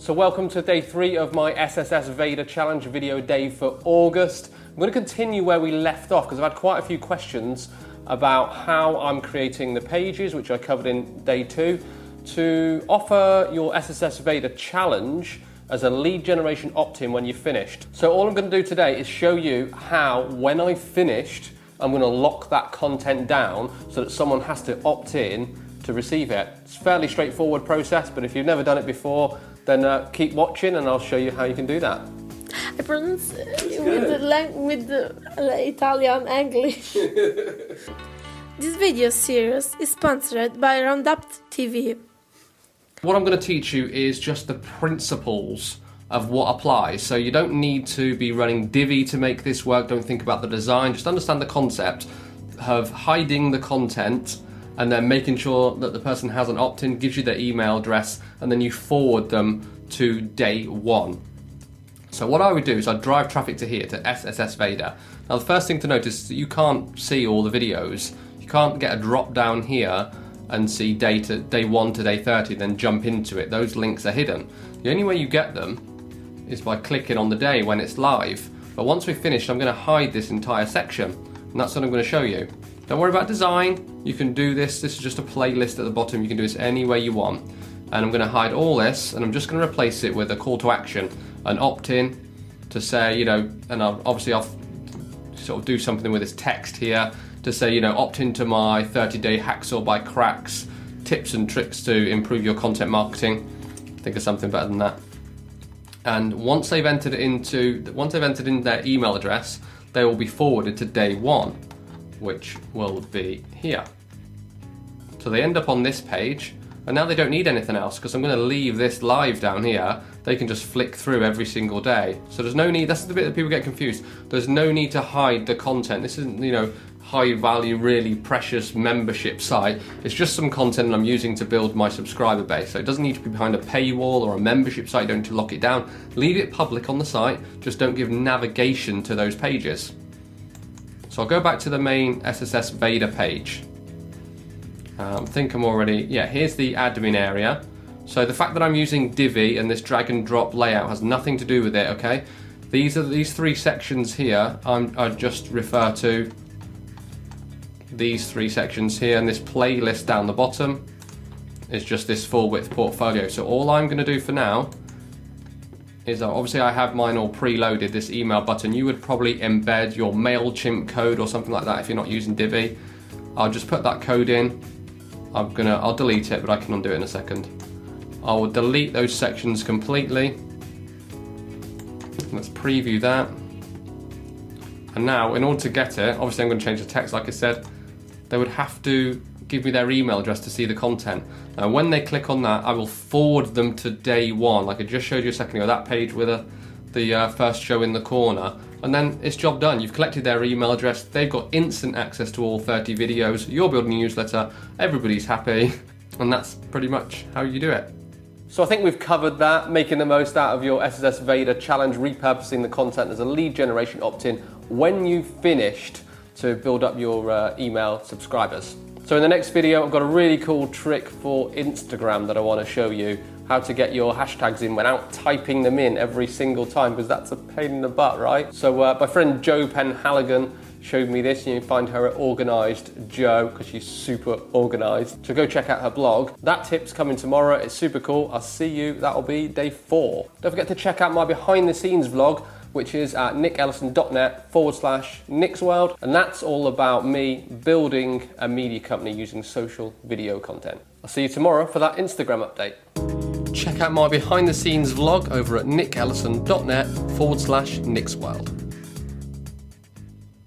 So welcome to day 3 of my SSSVEDA challenge video day for August. I'm going to continue where we left off because I've had quite a few questions about how I'm creating the pages, which I covered in day 2, to offer your SSSVEDA challenge as a lead generation opt-in when you're finished. So all I'm going to do today is show you how, when I've finished, I'm going to lock that content down so that someone has to opt in to receive it. It's a fairly straightforward process, but if you've never done it before, then keep watching and I'll show you how you can do that. I pronounce with the Italian English. This video series is sponsored by Roundup TV. What I'm going to teach you is just the principles of what applies. So you don't need to be running Divi to make this work. Don't think about the design. Just understand the concept of hiding the content and then making sure that the person has an opt-in, gives you their email address, and then you forward them to day 1. So what I would do is I'd drive traffic to here, to SSSVEDA. Now the first thing to notice is that you can't see all the videos. You can't get a drop down here and see day 1 to day 30, then jump into it. Those links are hidden. The only way you get them is by clicking on the day when it's live. But once we've finished, I'm going to hide this entire section, and that's what I'm going to show you. Don't worry about design. You can do this. This is just a playlist at the bottom. You can do this any way you want. And I'm going to hide all this, and I'm just going to replace it with a call to action, an opt-in to say, and I'll sort of do something with this text here to say, opt into my 30-day Hacksaw by Cracks tips and tricks to improve your content marketing. Think of something better than that. And once they've entered in their email address, they will be forwarded to day 1, which will be here. So they end up on this page, and now they don't need anything else because I'm going to leave this live down here. They can just flick through every single day. So there's no need, that's the bit that people get confused. There's no need to hide the content. This isn't, high value, really precious membership site. It's just some content I'm using to build my subscriber base. So it doesn't need to be behind a paywall or a membership site. You don't need to lock it down. Leave it public on the site. Just don't give navigation to those pages. So I'll go back to the main SSSVEDA page. I think I'm already, here's the admin area. So the fact that I'm using Divi and this drag and drop layout has nothing to do with it, okay? These 3 sections here, I just refer to these 3 sections here, and this playlist down the bottom is just this full width portfolio. So all I'm going to do for now is, obviously I have mine all preloaded, this email button. You would probably embed your MailChimp code or something like that if you're not using Divi. I'll just put that code in. I'll delete it, but I can undo it in a second. I will delete those sections completely. Let's preview that. And now, in order to get it, obviously I'm going to change the text like I said. They would have to give me their email address to see the content. Now when they click on that, I will forward them to day 1, like I just showed you a second ago, that page with the first show in the corner. And then it's job done. You've collected their email address, they've got instant access to all 30 videos, you're building a newsletter, everybody's happy, and that's pretty much how you do it. So I think we've covered that, making the most out of your SSSVEDA challenge, repurposing the content as a lead generation opt-in when you've finished to build up your email subscribers. So in the next video, I've got a really cool trick for Instagram that I want to show you, how to get your hashtags in without typing them in every single time, because that's a pain in the butt, right? So my friend Jo Penhaligon showed me this. You can find her at Organised Jo because she's super organised. So go check out her blog. That tip's coming tomorrow. It's super cool. I'll see you. That'll be day 4. Don't forget to check out my behind the scenes vlog, which is at nickellison.net/NicksWorld. And that's all about me building a media company using social video content. I'll see you tomorrow for that Instagram update. Check out my behind the scenes vlog over at nickellison.net/NicksWorld.